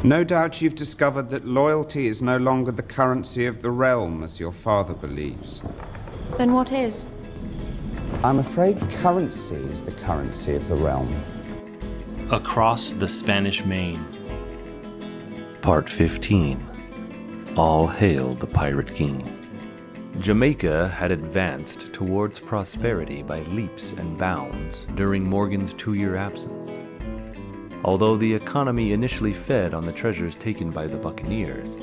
No doubt you've discovered that loyalty is no longer the currency of the realm, as your father believes. Then what is? I'm afraid currency is the currency of the realm. Across the Spanish Main. Part 15. All hail the Pirate King. Jamaica had advanced towards prosperity by leaps and bounds during Morgan's 2-year absence. Although the economy initially fed on the treasures taken by the buccaneers,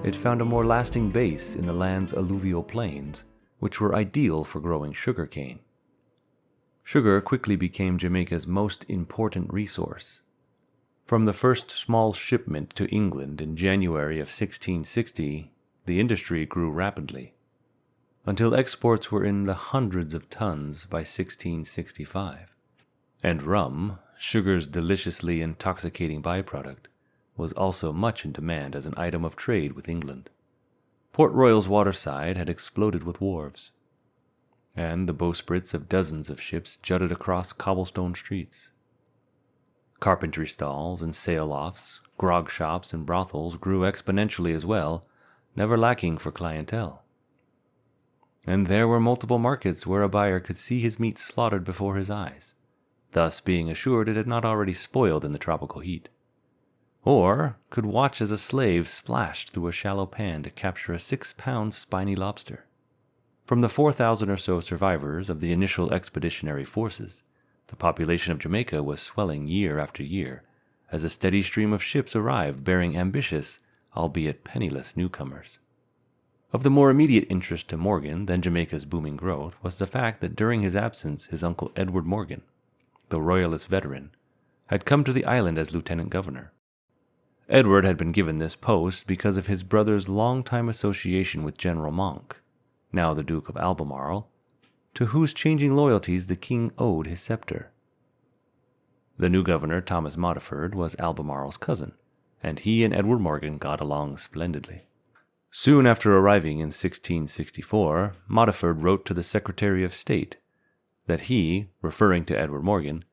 it found a more lasting base in the land's alluvial plains, which were ideal for growing sugarcane. Sugar quickly became Jamaica's most important resource. From the first small shipment to England in January of 1660, the industry grew rapidly, until exports were in the hundreds of tons by 1665. And rum, sugar's deliciously intoxicating byproduct, was also much in demand as an item of trade with England. Port Royal's waterside had exploded with wharves, and the bowsprits of dozens of ships jutted across cobblestone streets. Carpentry stalls and sail-offs, grog shops and brothels grew exponentially as well, never lacking for clientele. And there were multiple markets where a buyer could see his meat slaughtered before his eyes, thus being assured it had not already spoiled in the tropical heat, or could watch as a slave splashed through a shallow pan to capture a 6-pound spiny lobster. From the 4,000 or so survivors of the initial expeditionary forces, the population of Jamaica was swelling year after year, as a steady stream of ships arrived bearing ambitious, albeit penniless, newcomers. Of the more immediate interest to Morgan than Jamaica's booming growth was the fact that during his absence his uncle Edward Morgan, the Royalist veteran, had come to the island as lieutenant governor. Edward had been given this post because of his brother's long-time association with General Monk, now the Duke of Albemarle, to whose changing loyalties the king owed his scepter. The new governor, Thomas Modiford, was Albemarle's cousin, and he and Edward Morgan got along splendidly. Soon after arriving in 1664, Modiford wrote to the Secretary of State that he, referring to Edward Morgan,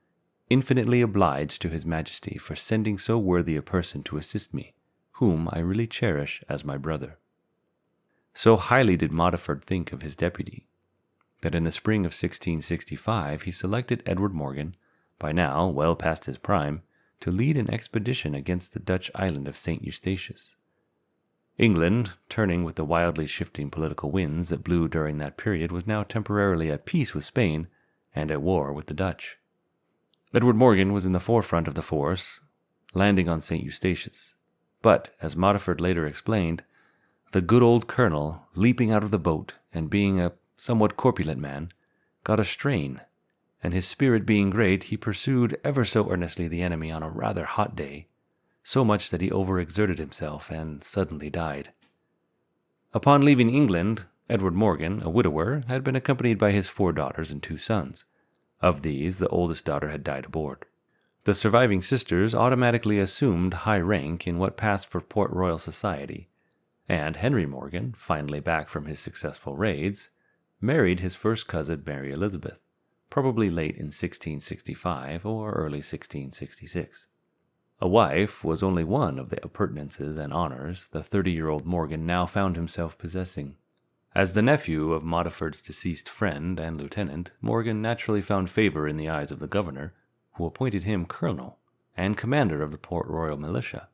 infinitely obliged to his majesty for sending so worthy a person to assist me, whom I really cherish as my brother. So highly did Modiford think of his deputy, that in the spring of 1665 he selected Edward Morgan, by now well past his prime, to lead an expedition against the Dutch island of St. Eustatius. England, turning with the wildly shifting political winds that blew during that period, was now temporarily at peace with Spain and at war with the Dutch. Edward Morgan was in the forefront of the force, landing on St. Eustatius. But, as Modiford later explained, the good old colonel, leaping out of the boat and being a somewhat corpulent man, got a strain, and his spirit being great, he pursued ever so earnestly the enemy on a rather hot day, so much that he overexerted himself and suddenly died. Upon leaving England, Edward Morgan, a widower, had been accompanied by his 4 daughters and 2 sons. Of these, the oldest daughter had died aboard. The surviving sisters automatically assumed high rank in what passed for Port Royal society, and Henry Morgan, finally back from his successful raids, married his first cousin Mary Elizabeth, probably late in 1665 or early 1666. A wife was only one of the appurtenances and honors the 30-year-old Morgan now found himself possessing. As the nephew of Modiford's deceased friend and lieutenant, Morgan naturally found favor in the eyes of the governor, who appointed him colonel and commander of the Port Royal militia.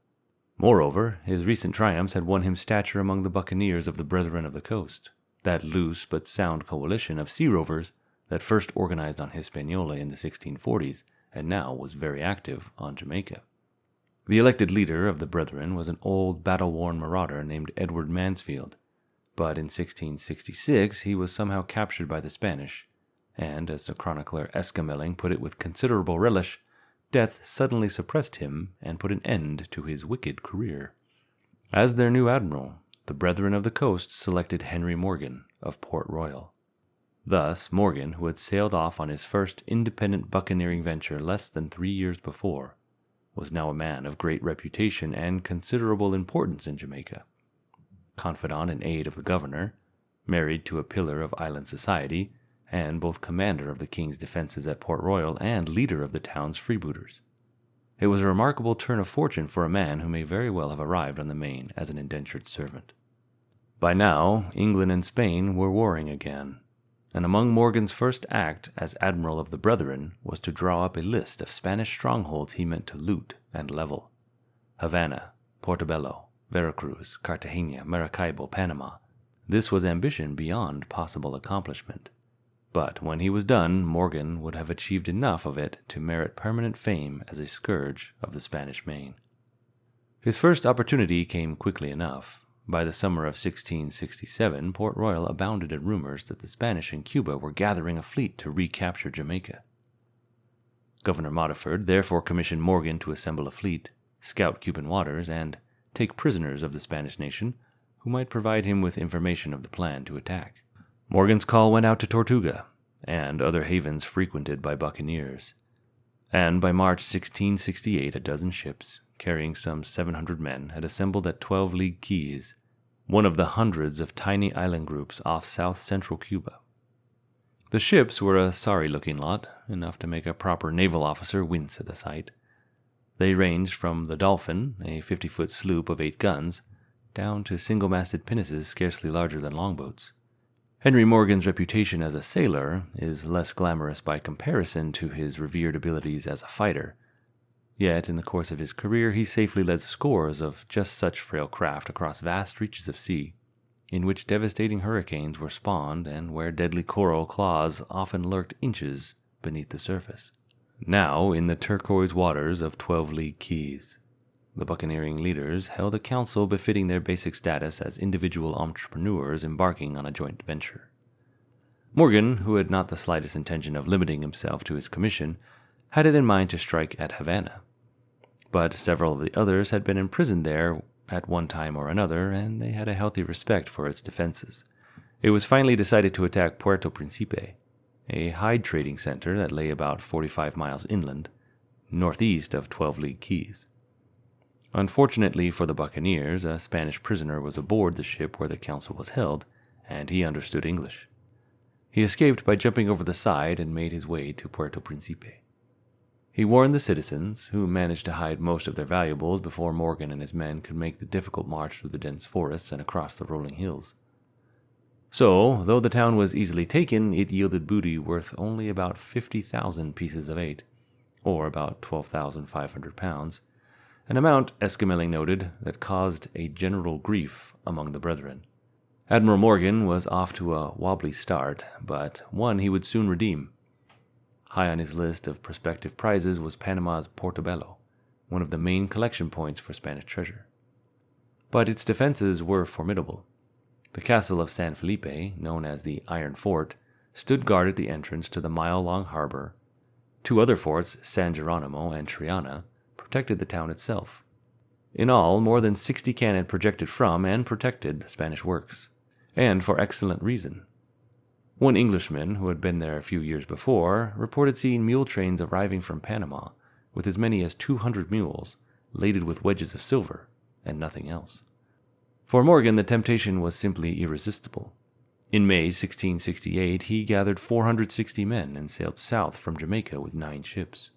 Moreover, his recent triumphs had won him stature among the buccaneers of the Brethren of the Coast, that loose but sound coalition of sea rovers that first organized on Hispaniola in the 1640s and now was very active on Jamaica. The elected leader of the Brethren was an old battle-worn marauder named Edward Mansfield, but in 1666 he was somehow captured by the Spanish, and, as the chronicler Escamelling put it with considerable relish, death suddenly suppressed him and put an end to his wicked career. As their new admiral, the Brethren of the Coast selected Henry Morgan of Port Royal. Thus, Morgan, who had sailed off on his first independent buccaneering venture less than 3 years before, was now a man of great reputation and considerable importance in Jamaica. Confidant and aide of the governor, married to a pillar of island society, and both commander of the king's defenses at Port Royal and leader of the town's freebooters. It was a remarkable turn of fortune for a man who may very well have arrived on the Main as an indentured servant. By now, England and Spain were warring again, and among Morgan's first act as Admiral of the Brethren was to draw up a list of Spanish strongholds he meant to loot and level. Havana, Portobello, Veracruz, Cartagena, Maracaibo, Panama. This was ambition beyond possible accomplishment. But when he was done, Morgan would have achieved enough of it to merit permanent fame as a scourge of the Spanish Main. His first opportunity came quickly enough. By the summer of 1667, Port Royal abounded in rumors that the Spanish in Cuba were gathering a fleet to recapture Jamaica. Governor Modiford therefore commissioned Morgan to assemble a fleet, scout Cuban waters, and take prisoners of the Spanish nation, who might provide him with information of the plan to attack. Morgan's call went out to Tortuga and other havens frequented by buccaneers, and by March 1668 a dozen ships, carrying some 700 men, had assembled at 12 League Keys, one of the hundreds of tiny island groups off south-central Cuba. The ships were a sorry-looking lot, enough to make a proper naval officer wince at the sight. They ranged from the Dolphin, a 50-foot sloop of 8 guns, down to single-masted pinnaces scarcely larger than longboats. Henry Morgan's reputation as a sailor is less glamorous by comparison to his revered abilities as a fighter. Yet, in the course of his career, he safely led scores of just such frail craft across vast reaches of sea, in which devastating hurricanes were spawned and where deadly coral claws often lurked inches beneath the surface. Now, in the turquoise waters of 12 League Keys, the buccaneering leaders held a council befitting their basic status as individual entrepreneurs embarking on a joint venture. Morgan, who had not the slightest intention of limiting himself to his commission, had it in mind to strike at Havana. But several of the others had been imprisoned there at one time or another, and they had a healthy respect for its defenses. It was finally decided to attack Puerto Principe, a hide trading center that lay about 45 miles inland, northeast of 12 League Keys. Unfortunately for the buccaneers, a Spanish prisoner was aboard the ship where the council was held, and he understood English. He escaped by jumping over the side and made his way to Puerto Principe. He warned the citizens, who managed to hide most of their valuables before Morgan and his men could make the difficult march through the dense forests and across the rolling hills. So, though the town was easily taken, it yielded booty worth only about 50,000 pieces of 8, or about 12,500 pounds, an amount, Esquemeling noted, that caused a general grief among the brethren. Admiral Morgan was off to a wobbly start, but one he would soon redeem. High on his list of prospective prizes was Panama's Portobello, one of the main collection points for Spanish treasure. But its defenses were formidable. The castle of San Felipe, known as the Iron Fort, stood guard at the entrance to the mile-long harbor. 2 other forts, San Geronimo and Triana, protected the town itself. In all, more than 60 cannon projected from and protected the Spanish works, and for excellent reason. One Englishman, who had been there a few years before, reported seeing mule trains arriving from Panama with as many as 200 mules, laden with wedges of silver, and nothing else. For Morgan, the temptation was simply irresistible. In May 1668, he gathered 460 men and sailed south from Jamaica with 9 ships.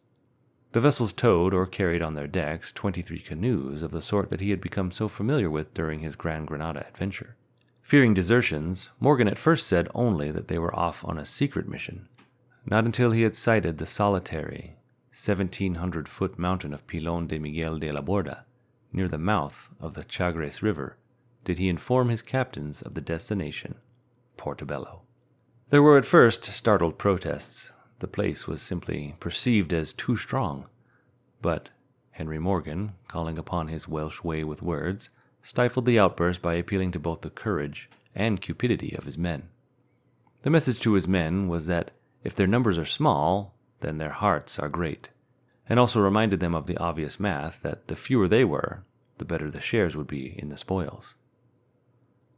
The vessels towed or carried on their decks 23 canoes of the sort that he had become so familiar with during his Gran Granada adventure. Fearing desertions, Morgan at first said only that they were off on a secret mission. Not until he had sighted the solitary 1,700-foot mountain of Pilon de Miguel de la Borda, near the mouth of the Chagres River, did he inform his captains of the destination, Portobello. There were at first startled protests. The place was simply perceived as too strong. But Henry Morgan, calling upon his Welsh way with words, stifled the outburst by appealing to both the courage and cupidity of his men. The message to his men was that if their numbers are small, then their hearts are great, and also reminded them of the obvious math that the fewer they were, the better the shares would be in the spoils.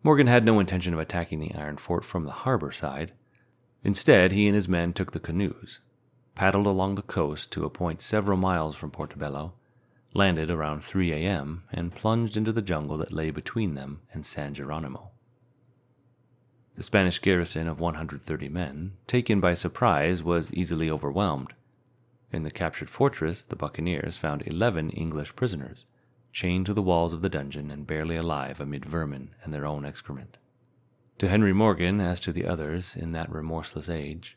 Morgan had no intention of attacking the Iron Fort from the harbor side. Instead, he and his men took the canoes, paddled along the coast to a point several miles from Portobello, landed around 3 a.m., and plunged into the jungle that lay between them and San Geronimo. The Spanish garrison of 130 men, taken by surprise, was easily overwhelmed. In the captured fortress, the buccaneers found 11 English prisoners, chained to the walls of the dungeon and barely alive amid vermin and their own excrement. To Henry Morgan, as to the others in that remorseless age,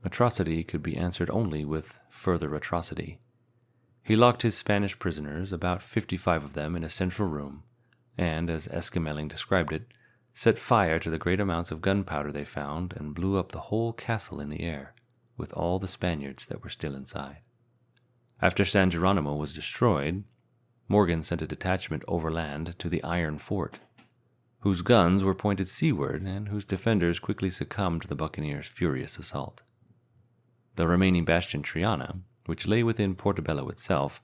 atrocity could be answered only with further atrocity. He locked his Spanish prisoners, about 55 of them, in a central room, and, as Esquemeling described it, set fire to the great amounts of gunpowder they found and blew up the whole castle in the air, with all the Spaniards that were still inside. After San Geronimo was destroyed, Morgan sent a detachment overland to the Iron Fort, whose guns were pointed seaward and whose defenders quickly succumbed to the buccaneers' furious assault. The remaining bastion Triana, which lay within Portobello itself,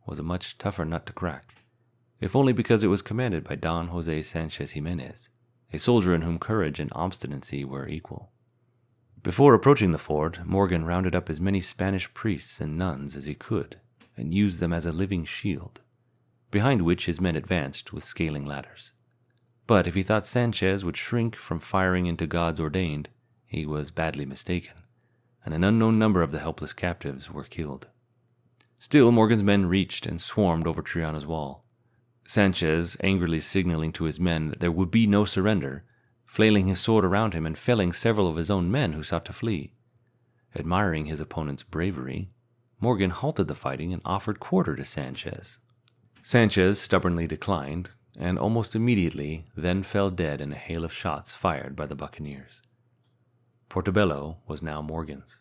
was a much tougher nut to crack, if only because it was commanded by Don Jose Sanchez Jimenez, a soldier in whom courage and obstinacy were equal. Before approaching the fort, Morgan rounded up as many Spanish priests and nuns as he could, and used them as a living shield, behind which his men advanced with scaling ladders. But if he thought Sanchez would shrink from firing into God's ordained, he was badly mistaken, and an unknown number of the helpless captives were killed. Still, Morgan's men reached and swarmed over Triana's wall, Sanchez angrily signaling to his men that there would be no surrender, flailing his sword around him and felling several of his own men who sought to flee. Admiring his opponent's bravery, Morgan halted the fighting and offered quarter to Sanchez. Sanchez stubbornly declined, and almost immediately then fell dead in a hail of shots fired by the buccaneers. Portobello was now Morgan's.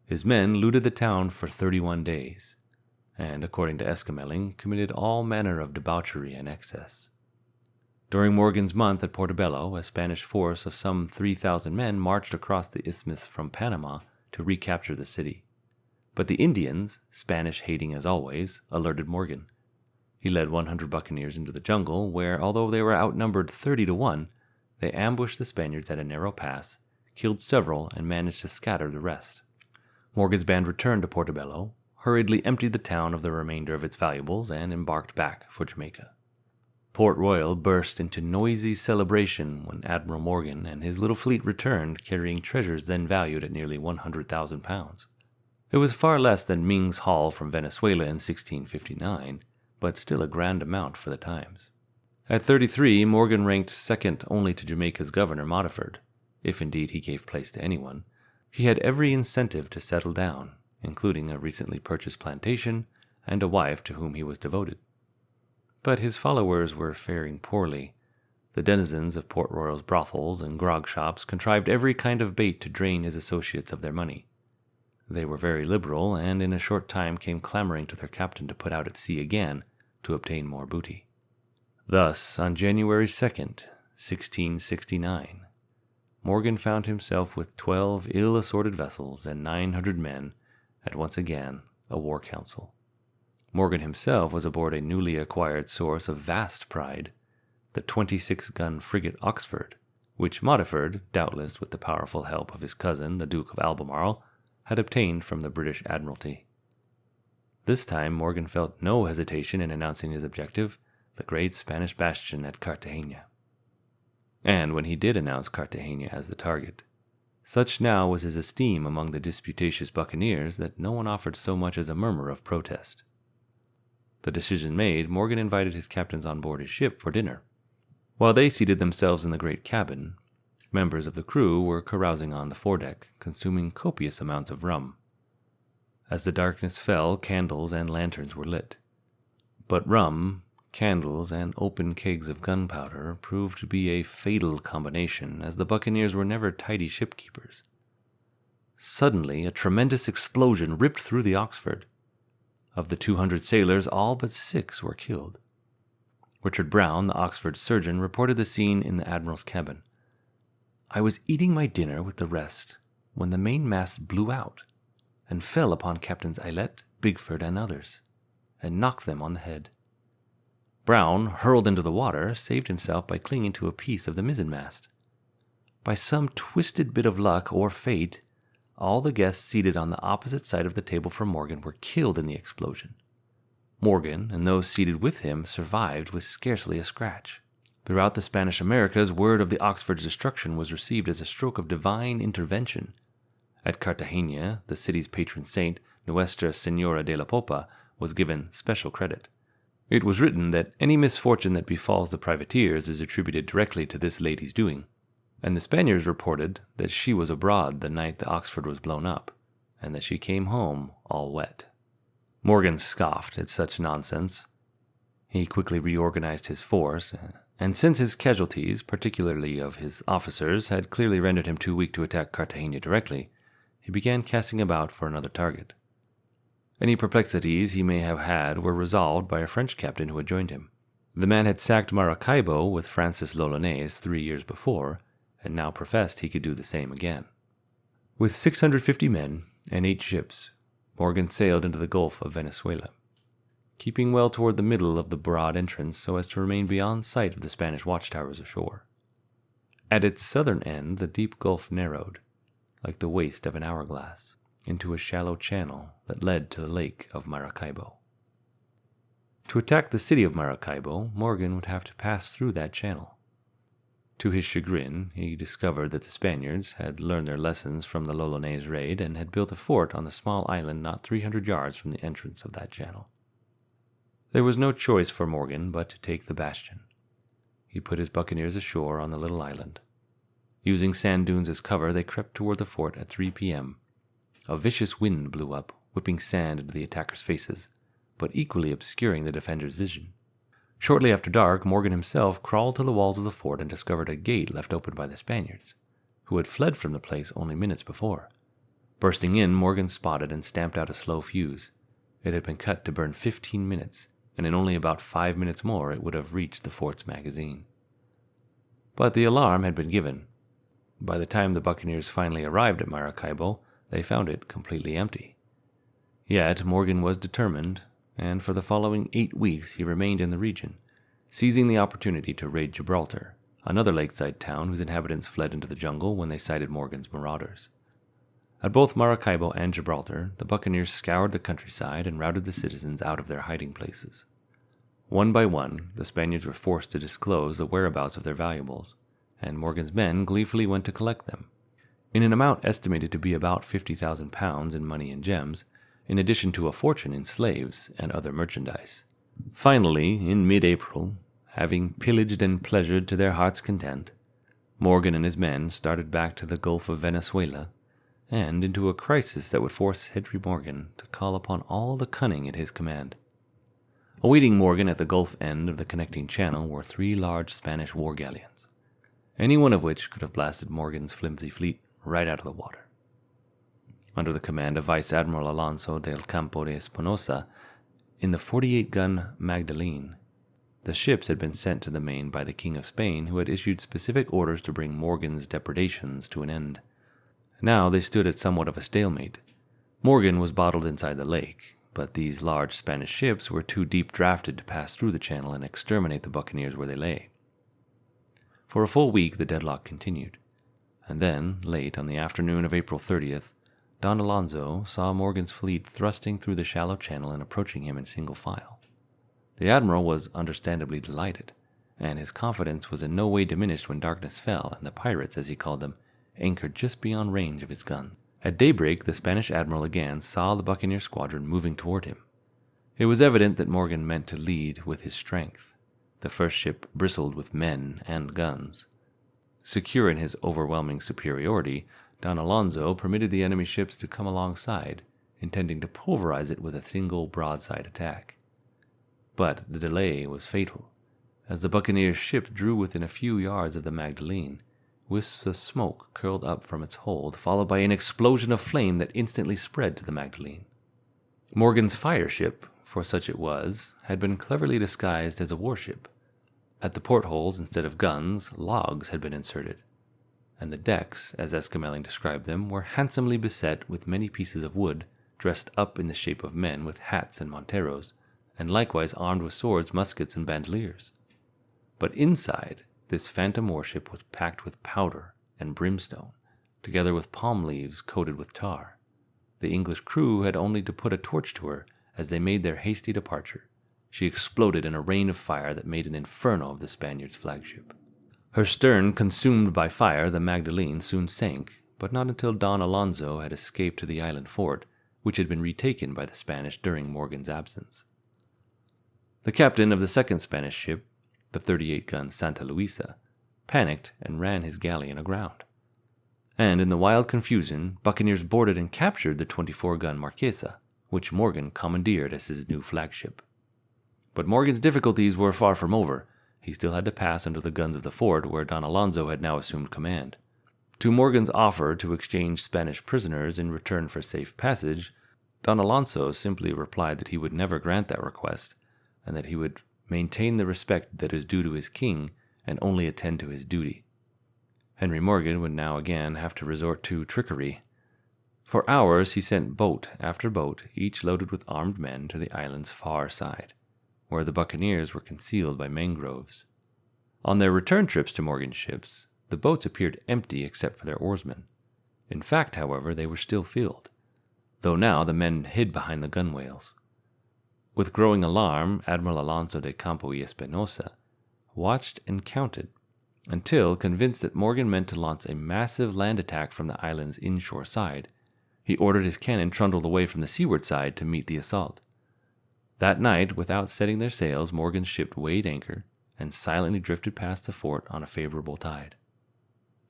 His men looted the town for 31 days, and, according to Esquemeling, committed all manner of debauchery and excess. During Morgan's month at Portobello, a Spanish force of some 3,000 men marched across the isthmus from Panama to recapture the city. But the Indians, Spanish-hating as always, alerted Morgan. He led 100 buccaneers into the jungle, where, although they were outnumbered 30 to 1, they ambushed the Spaniards at a narrow pass, killed several, and managed to scatter the rest. Morgan's band returned to Portobello, hurriedly emptied the town of the remainder of its valuables, and embarked back for Jamaica. Port Royal burst into noisy celebration when Admiral Morgan and his little fleet returned, carrying treasures then valued at nearly 100,000 pounds. It was far less than Ming's haul from Venezuela in 1659, but still a grand amount for the times. At 33, Morgan ranked second only to Jamaica's governor, Modiford, if indeed he gave place to anyone. He had every incentive to settle down, including a recently purchased plantation and a wife to whom he was devoted. But his followers were faring poorly. The denizens of Port Royal's brothels and grog shops contrived every kind of bait to drain his associates of their money. They were very liberal, and in a short time came clamoring to their captain to put out at sea again to obtain more booty. Thus, on January 2nd, 1669, Morgan found himself with 12 ill-assorted vessels and 900 men at once again a war council. Morgan himself was aboard a newly acquired source of vast pride, the 26-gun frigate Oxford, which Modiford, doubtless with the powerful help of his cousin, the Duke of Albemarle, had obtained from the British Admiralty. This time Morgan felt no hesitation in announcing his objective, the great Spanish bastion at Cartagena. And when he did announce Cartagena as the target, such now was his esteem among the disputatious buccaneers that no one offered so much as a murmur of protest. The decision made, Morgan invited his captains on board his ship for dinner. While they seated themselves in the great cabin, members of the crew were carousing on the foredeck, consuming copious amounts of rum. As the darkness fell, candles and lanterns were lit. But rum, candles, and open kegs of gunpowder proved to be a fatal combination, as the buccaneers were never tidy shipkeepers. Suddenly, a tremendous explosion ripped through the Oxford. Of the 200 sailors, all but 6 were killed. Richard Brown, the Oxford surgeon, reported the scene in the admiral's cabin. "I was eating my dinner with the rest when the mainmast blew out and fell upon Captains Aylett, Bigford, and others, and knocked them on the head. Brown, hurled into the water, saved himself by clinging to a piece of the mizzenmast. By some twisted bit of luck or fate, all the guests seated on the opposite side of the table from Morgan were killed in the explosion. Morgan and those seated with him survived with scarcely a scratch. Throughout the Spanish Americas, word of the Oxford's destruction was received as a stroke of divine intervention. At Cartagena, the city's patron saint, Nuestra Senora de la Popa, was given special credit. It was written that any misfortune that befalls the privateers is attributed directly to this lady's doing, and the Spaniards reported that she was abroad the night the Oxford was blown up, and that she came home all wet. Morgan scoffed at such nonsense. He quickly reorganized his force, and since his casualties, particularly of his officers, had clearly rendered him too weak to attack Cartagena directly, he began casting about for another target. Any perplexities he may have had were resolved by a French captain who had joined him. The man had sacked Maracaibo with Francis Lolones 3 years before, and now professed he could do the same again. With 650 men and 8 ships, Morgan sailed into the Gulf of Venezuela, keeping well toward the middle of the broad entrance so as to remain beyond sight of the Spanish watchtowers ashore. At its southern end the deep gulf narrowed, like the waist of an hourglass, into a shallow channel that led to the lake of Maracaibo. To attack the city of Maracaibo, Morgan would have to pass through that channel. To his chagrin, he discovered that the Spaniards had learned their lessons from the Lolones raid and had built a fort on a small island not 300 yards from the entrance of that channel. There was no choice for Morgan but to take the bastion. He put his buccaneers ashore on the little island. Using sand dunes as cover, they crept toward the fort at 3 p.m. A vicious wind blew up, whipping sand into the attackers' faces, but equally obscuring the defenders' vision. Shortly after dark, Morgan himself crawled to the walls of the fort and discovered a gate left open by the Spaniards, who had fled from the place only minutes before. Bursting in, Morgan spotted and stamped out a slow fuse. It had been cut to burn 15 minutes, and in only about 5 minutes more it would have reached the fort's magazine. But the alarm had been given. By the time the buccaneers finally arrived at Maracaibo, they found it completely empty. Yet Morgan was determined, and for the following 8 weeks he remained in the region, seizing the opportunity to raid Gibraltar, another lakeside town whose inhabitants fled into the jungle when they sighted Morgan's marauders. At both Maracaibo and Gibraltar, the buccaneers scoured the countryside and routed the citizens out of their hiding places. One by one, the Spaniards were forced to disclose the whereabouts of their valuables, and Morgan's men gleefully went to collect them, in an amount estimated to be about 50,000 pounds in money and gems, in addition to a fortune in slaves and other merchandise. Finally, in mid-April, having pillaged and pleasured to their heart's content, Morgan and his men started back to the Gulf of Venezuela, and into a crisis that would force Henry Morgan to call upon all the cunning at his command. Awaiting Morgan at the Gulf end of the connecting channel were 3 large Spanish war galleons, any one of which could have blasted Morgan's flimsy fleet right out of the water. Under the command of Vice Admiral Alonso del Campo de Espinosa, in the 48-gun Magdalene, the ships had been sent to the Main by the King of Spain, who had issued specific orders to bring Morgan's depredations to an end. Now they stood at somewhat of a stalemate. Morgan was bottled inside the lake, but these large Spanish ships were too deep drafted to pass through the channel and exterminate the buccaneers where they lay. For a full week the deadlock continued, and then, late on the afternoon of April 30th, Don Alonso saw Morgan's fleet thrusting through the shallow channel and approaching him in single file. The admiral was understandably delighted, and his confidence was in no way diminished when darkness fell and the pirates, as he called them, anchored just beyond range of his guns. At daybreak, the Spanish admiral again saw the buccaneer squadron moving toward him. It was evident that Morgan meant to lead with his strength. The first ship bristled with men and guns. Secure in his overwhelming superiority, Don Alonso permitted the enemy ships to come alongside, intending to pulverize it with a single broadside attack. But the delay was fatal. As the buccaneer's ship drew within a few yards of the Magdalene, wisps of smoke curled up from its hold, followed by an explosion of flame that instantly spread to the Magdalene. Morgan's fire ship, for such it was, had been cleverly disguised as a warship. At the portholes, instead of guns, logs had been inserted, and the decks, as Esquemeling described them, were handsomely beset with many pieces of wood, dressed up in the shape of men with hats and monteros, and likewise armed with swords, muskets, and bandoliers. But inside, this phantom warship was packed with powder and brimstone, together with palm leaves coated with tar. The English crew had only to put a torch to her as they made their hasty departure. She exploded in a rain of fire that made an inferno of the Spaniard's flagship. Her stern consumed by fire, the Magdalene soon sank, but not until Don Alonso had escaped to the island fort, which had been retaken by the Spanish during Morgan's absence. The captain of the second Spanish ship, the 38-gun Santa Luisa, panicked and ran his galleon aground. And in the wild confusion, buccaneers boarded and captured the 24-gun Marquesa, which Morgan commandeered as his new flagship. But Morgan's difficulties were far from over. He still had to pass under the guns of the fort where Don Alonso had now assumed command. To Morgan's offer to exchange Spanish prisoners in return for safe passage, Don Alonso simply replied that he would never grant that request, and that he would maintain the respect that is due to his king and only attend to his duty. Henry Morgan would now again have to resort to trickery. For hours he sent boat after boat, each loaded with armed men, to the island's far side, where the buccaneers were concealed by mangroves. On their return trips to Morgan's ships, the boats appeared empty except for their oarsmen. In fact, however, they were still filled, though now the men hid behind the gunwales. With growing alarm, Admiral Alonso de Campo y Espinosa watched and counted, until, convinced that Morgan meant to launch a massive land attack from the island's inshore side, he ordered his cannon trundled away from the seaward side to meet the assault. That night, without setting their sails, Morgan's ship weighed anchor and silently drifted past the fort on a favorable tide.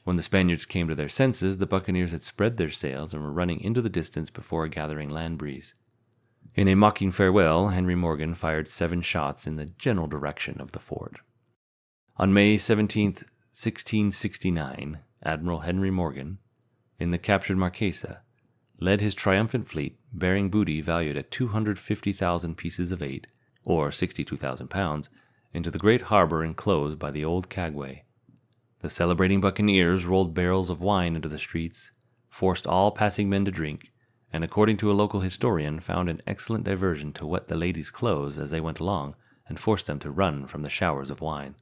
When the Spaniards came to their senses, the buccaneers had spread their sails and were running into the distance before a gathering land breeze. In a mocking farewell, Henry Morgan fired 7 shots in the general direction of the fort. On May 17, 1669, Admiral Henry Morgan, in the captured Marquesa, led his triumphant fleet, bearing booty valued at 250,000 pieces of 8, or 62,000 pounds, into the great harbor enclosed by the old Caguay. The celebrating buccaneers rolled barrels of wine into the streets, forced all passing men to drink, and according to a local historian, found an excellent diversion to wet the ladies' clothes as they went along and force them to run from the showers of wine.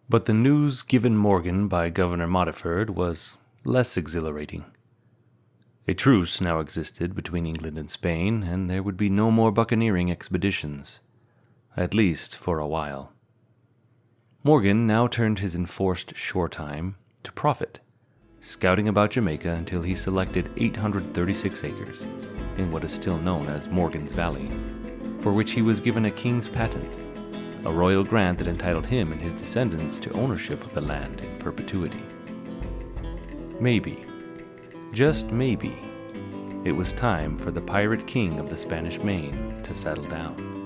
But the news given Morgan by Governor Modiford was less exhilarating. A truce now existed between England and Spain, and there would be no more buccaneering expeditions, at least for a while. Morgan now turned his enforced shore time to profit, scouting about Jamaica until he selected 836 acres, in what is still known as Morgan's Valley, for which he was given a king's patent, a royal grant that entitled him and his descendants to ownership of the land in perpetuity. Maybe, just maybe, it was time for the pirate king of the Spanish Main to settle down.